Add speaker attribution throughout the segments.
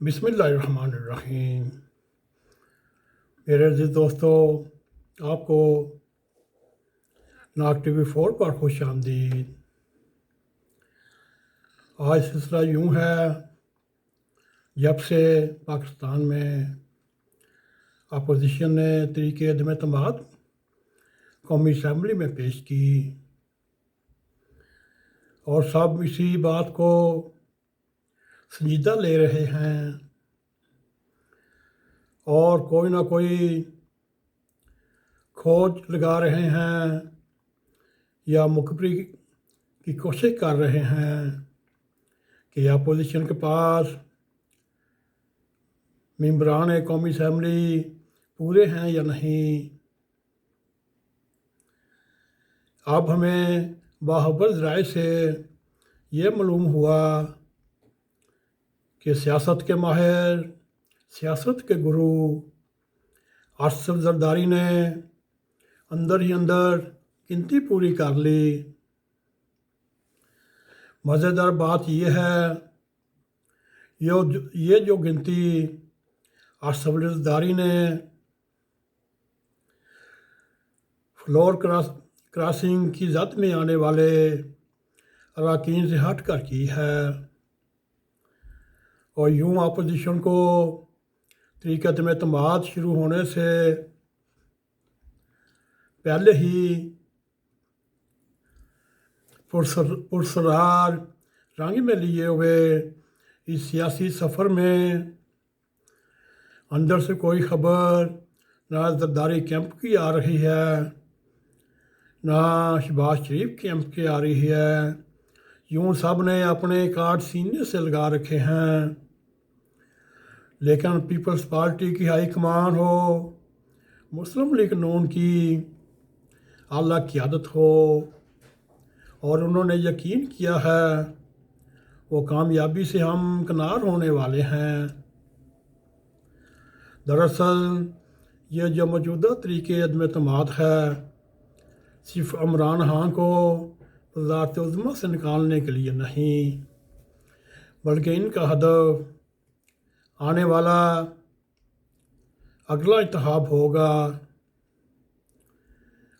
Speaker 1: बिस्मिल्लाहिर्रहमानिर्रहीम। मेरे अज़ीज़ दोस्तों, आपको नाग TV4 पर खुश आमदीद। आज सिलसिला यूँ है, जब से पाकिस्तान में अपोजिशन ने तरीके अदम एतमाद कौमी असम्बली में पेश की और सब इसी बात को संजीदा ले रहे हैं और कोई ना कोई खोज लगा रहे हैं या मुखबरी की कोशिश कर रहे हैं कि अपोजिशन के पास मेंबरान कौमी असम्बली पूरे हैं या नहीं। अब हमें बाखबर ज़राए से ये मालूम हुआ कि सियासत के माहिर, सियासत के गुरु आसिफ जरदारी ने अंदर ही अंदर गिनती पूरी कर ली। मज़ेदार बात यह है, ये जो गिनती आसिफ जरदारी ने फ्लोर क्रॉसिंग की ज़द में आने वाले अरकान से हट कर की है और यूँ अपोजिशन को तरीक़े अदम एतमाद शुरू होने से पहले ही पुरसरार रंग में लिए हुए इस सियासी सफ़र में अंदर से कोई ख़बर ना जरदारी कैंप की आ रही है, ना शहबाज शरीफ कैंप की आ रही है। यूँ सब ने अपने कार्ड सीने से लगा रखे हैं, लेकिन पीपल्स पार्टी की हाई कमान हो, मुस्लिम लीग नून की आला क़यादत हो और उन्होंने यकीन किया है वो कामयाबी से हम किनार होने वाले हैं। दरअसल ये जो मौजूदा तरीक़े अदम एतमाद है, सिर्फ इमरान खान को वज़ारत उज़्मा से निकालने के लिए नहीं, बल्कि इनका हदफ आने वाला अगला इंतखाब होगा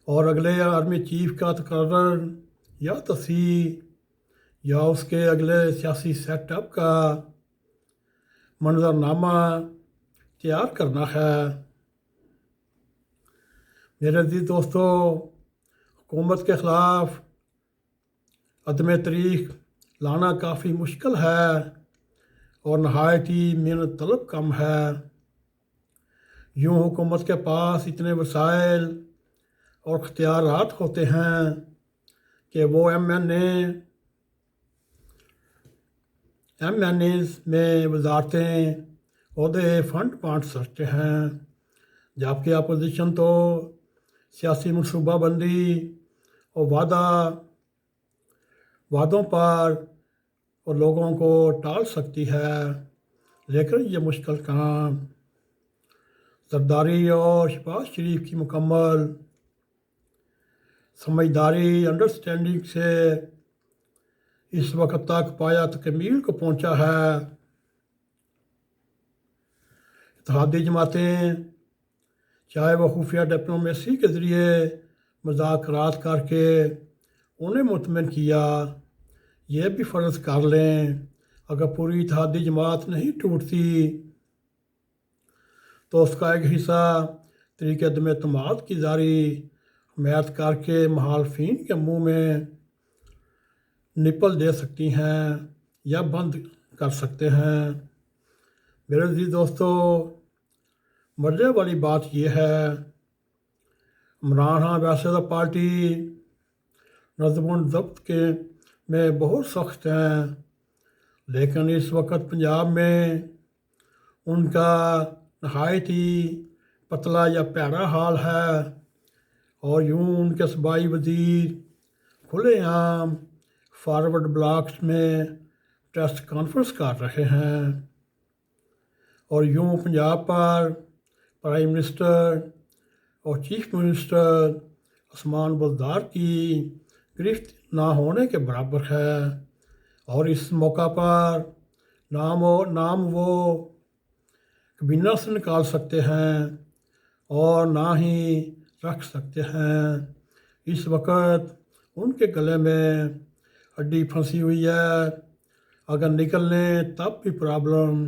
Speaker 1: और अगले आर्मी चीफ का तकर्रर या तस्हीह या उसके अगले सियासी सेटअप का मंजरनामा तैयार करना है। मेरे अज़ीज़ दोस्तों, हुकूमत के ख़िलाफ़ अदम तरीक़ लाना काफ़ी मुश्किल है और नहायत ही मेहनत तलब कम है। यूँ हुकूमत के पास इतने वसाइल और इख्तियारात होते हैं कि वो MNAs में वजारतें ओहदे फ़ंड बाँट सकते हैं, जबकि अपोजिशन तो सियासी मनसूबाबंदी और वादों पर और लोगों को टाल सकती है। लेकिन ये मुश्किल काम जरदारी और शहबाज शरीफ की मुकम्मल समझदारी अंडरस्टैंडिंग से इस वक्त तक पाया तकमील को पहुँचा है। इत्तेहादी जमातें चाहे वह खुफिया डिप्लोमेसी के ज़रिए मुज़ाकरात करके उन्हें मुतमिन किया, ये भी फ़र्ज़ कर लें अगर पूरी इत्तेहादी जमात नहीं टूटती तो उसका एक हिस्सा तरीक़े अदम एतमाद की जारी हमायत करके मुखालिफिन के मुँह में निपल दे सकती हैं या बंद कर सकते हैं। मेरे अज़ीज़ दोस्तों, मज़े वाली बात यह है, इमरान खान वैसे तो पार्टी नज़्म व ज़ब्त के में बहुत सख्त हैं, लेकिन इस वक्त पंजाब में उनका नहायत ही पतला या प्यारा हाल है और यूँ उनके सूबाई वज़ीर खुलेआम फॉरवर्ड ब्लॉक्स में प्रेस कॉन्फ्रेंस कर रहे हैं और यूँ पंजाब पर प्राइम मिनिस्टर और चीफ मिनिस्टर उस्मान बुज़दार की गिरफ्त ना होने के बराबर है। और इस मौका पर नाम वो कबीना से निकाल सकते हैं और ना ही रख सकते हैं। इस वक्त उनके गले में हड्डी फंसी हुई है, अगर निकल लें तब भी प्रॉब्लम,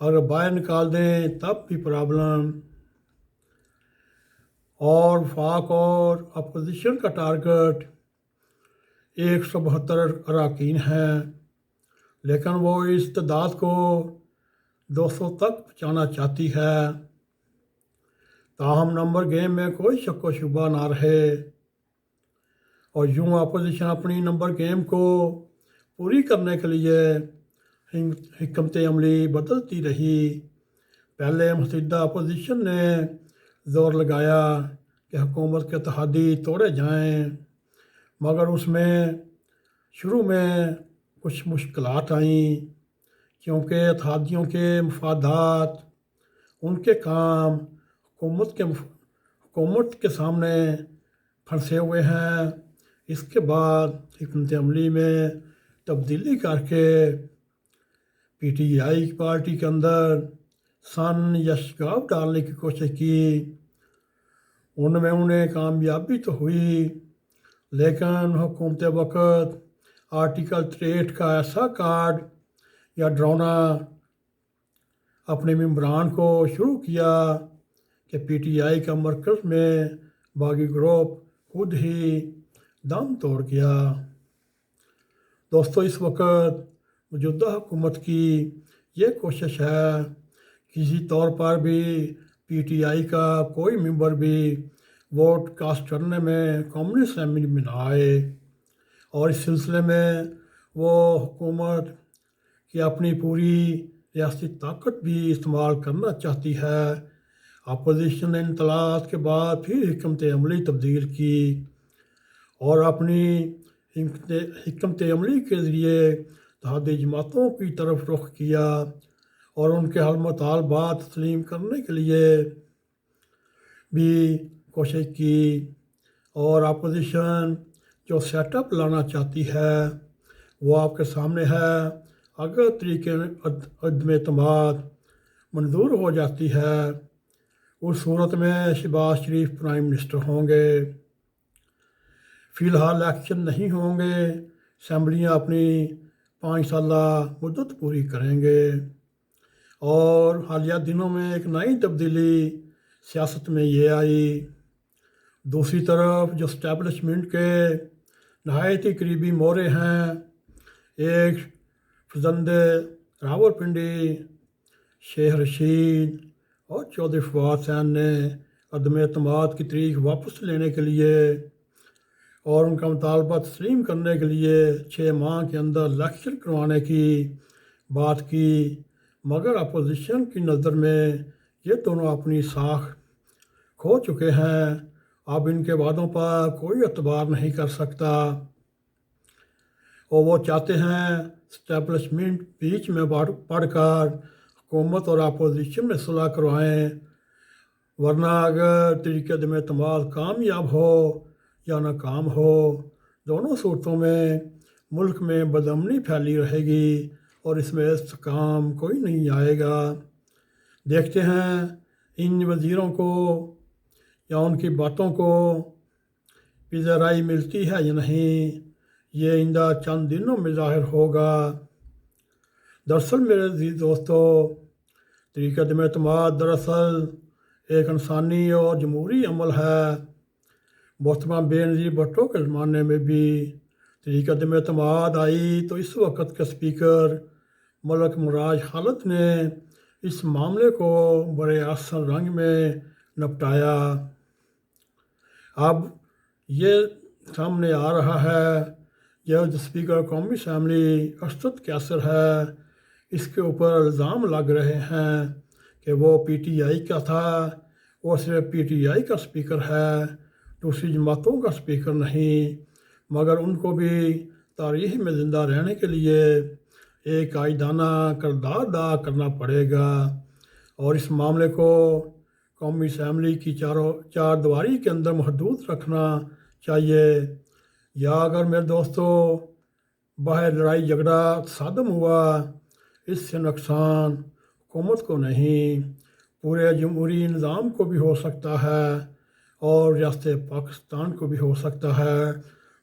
Speaker 1: अगर बाहर निकाल दें तब भी प्रॉब्लम। और वफाक और अपोजिशन का टारगेट 172 अरकान हैं, लेकिन वो इस तादाद को 200 तक पहुँचाना चाहती है। ताहम नंबर गेम में कोई शक व शुबा ना रहे और यूँ अपोजिशन अपनी नंबर गेम को पूरी करने के लिए हिकमत अमली बदलती रही। पहले मुतहदा अपोजिशन ने ज़ोर लगाया कि हुकूमत के इत्तेहादी तोड़े जाएं, मगर उसमें शुरू में कुछ मुश्किलात आईं क्योंकि इत्तेहादियों के मफादात, उनके काम हुकूमत के सामने फंसे हुए हैं। इसके बाद हिकमत अमली में तब्दीली करके PTI पार्टी के अंदर सन या शगाफ डालने की कोशिश की। उनमें उन्हें कामयाबी तो हुई, लेकिन हुकूमत वक्त आर्टिकल 63 का ऐसा कार्ड या ड्राना अपने मेंबरान को शुरू किया कि PTI का मरकज़ में बागी ग्रुप खुद ही दम तोड़ गया। दोस्तों, इस वक्त मौजूदा हुकूमत की ये कोशिश है किसी तौर पर भी PTI का कोई मेंबर भी वोट कास्ट करने में कम्युनिस्ट असेंबली में ना आए, और इस सिलसिले में वो हुकूमत की अपनी पूरी रियासती ताकत भी इस्तेमाल करना चाहती है। अपोजिशन ने इंतलात के बाद फिर हिकमत अमली तब्दील की और अपनी हिकमत अमली के ज़रिए इत्तेहादी जमातों की तरफ रुख किया और उनके हल मुतालबात तस्लीम करने के लिए भी कोशिश की। और अपोजिशन जो सेटअप लाना चाहती है वो आपके सामने है। अगर तरीके अदम एतमाद मंजूर हो जाती है, उस सूरत में शहबाज शरीफ प्राइम मिनिस्टर होंगे। फ़िलहाल इलेक्शन नहीं होंगे, असम्बलियाँ अपनी 5 साला मुद्दत पूरी करेंगे। और हालिया दिनों में एक नई तब्दीली सियासत में ये आई। दूसरी तरफ जो इस्टेब्लिशमेंट के नहायत ही करीबी मोहरे हैं, एक फजंद रावलपिंडी, शेख रशीद और चौधरी फवाद हुसैन ने अदम एतमाद की तारीख वापस लेने के लिए और उनका मुतालबा तस्लीम करने के लिए 6 माह के अंदर इलेक्शन करवाने की बात की, मगर अपोजिशन की नज़र में ये दोनों अपनी साख खो चुके हैं। अब इनके वादों पर कोई एतबार नहीं कर सकता और वो चाहते हैं इस्टेब्लिशमेंट बीच में पढ़कर हुकूमत और अपोजिशन में सुलह करवाएं, वरना अगर तरीके अदम एतमाद कामयाब हो या नाकाम हो, दोनों सूरतों में मुल्क में बदअमनी फैली रहेगी और इसमें इस्तेकाम कोई नहीं आएगा। देखते हैं इन वज़ीरों को या उनकी बातों को पिज़राई मिलती है या नहीं, ये आइंदा चंद दिनों में ज़ाहिर होगा। दरअसल मेरे अज़ीज़ दोस्तों, तरीक़ा अदम एतमाद दरअसल एक इंसानी और जमहूरी अमल है। मोहतरमा बेनज़ीर भुट्टो के ज़माने में भी तरीक़ा अदम एतमाद आई तो इस वक्त के स्पीकर मलक मुराज खालिद ने इस मामले को बड़े आसान रंग में निपटाया। अब ये सामने आ रहा है यह जो स्पीकर कौमी असम्बली असद कैसर है, इसके ऊपर इल्ज़ाम लग रहे हैं कि वो PTI का था, वो सिर्फ PTI का स्पीकर है, दूसरी जमातों का स्पीकर नहीं, मगर उनको भी तारीख़ में ज़िंदा रहने के लिए एक कायदाना किरदार अदा करना पड़ेगा और इस मामले को कौमी असम्बली की चार दीवारी के अंदर महदूद रखना चाहिए। या अगर मेरे दोस्तों बाहर लड़ाई झगड़ा सादम हुआ, اس سے نقصان حکومت کو نہیں پورے جمہوری نظام کو بھی ہو سکتا ہے اور ریاست پاکستان کو بھی ہو سکتا ہے۔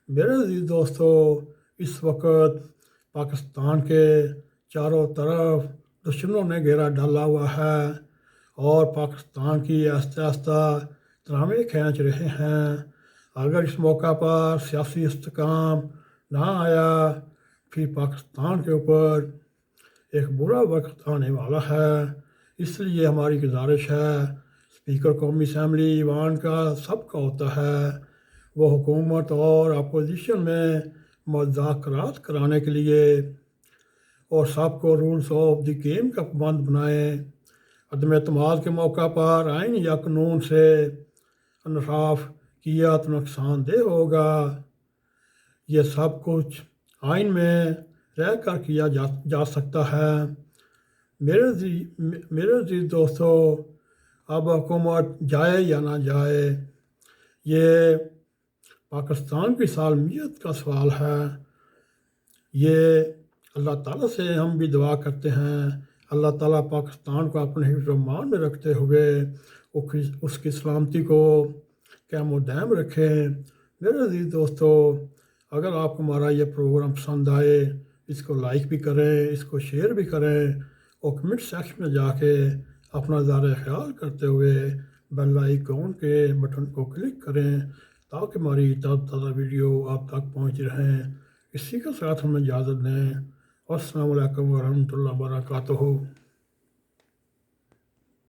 Speaker 1: میرے عزیز دوستو، اس وقت پاکستان کے چاروں طرف دشمنوں نے گھیرا ڈالا ہوا ہے اور پاکستان کی آہستہ آہستہ ڈرامے کھینچ رہے ہیں۔ اگر اس موقع پر سیاسی استحکام نہ آیا پھر پاکستان کے اوپر ایک برا وقت آنے والا ہے۔ اس لیے ہماری گزارش ہے، اسپیکر قومی اسمبلی ایوان کا سب کا ہوتا ہے، وہ حکومت اور اپوزیشن میں مذاکرات کرانے کے لیے اور سب کو رولز آف دی گیم کا پابند بنائیں۔ عدم اعتماد کے موقع پر آئین یا قانون سے انحراف کیا تو نقصان دہ ہوگا۔ یہ سب کچھ آئین میں رہ کر کیا جا سکتا ہے۔ میرے عزیز دوستو، اب حکومت جائے یا نہ جائے، یہ پاکستان کی سالمیت کا سوال ہے۔ یہ اللہ تعالیٰ سے ہم بھی دعا کرتے ہیں، اللہ تعالیٰ پاکستان کو اپنے حفظ و امان میں رکھتے ہوئے اس کی سلامتی کو قائم و دائم رکھیں۔ میرے عزیز دوستو، اگر آپ کو ہمارا یہ پروگرام پسند آئے، اس کو لائک بھی کریں، اس کو شیئر بھی کریں اور کمنٹ سیکشن میں جا کے اپنا اظہار خیال کرتے ہوئے بیل آئیکن کے بٹن کو کلک کریں تاکہ ہماری تازہ ویڈیو آپ تک پہنچ رہیں۔ اسی کے ساتھ ہمیں اجازت دیں۔ السلام علیکم ورحمۃ اللہ وبرکاتہ۔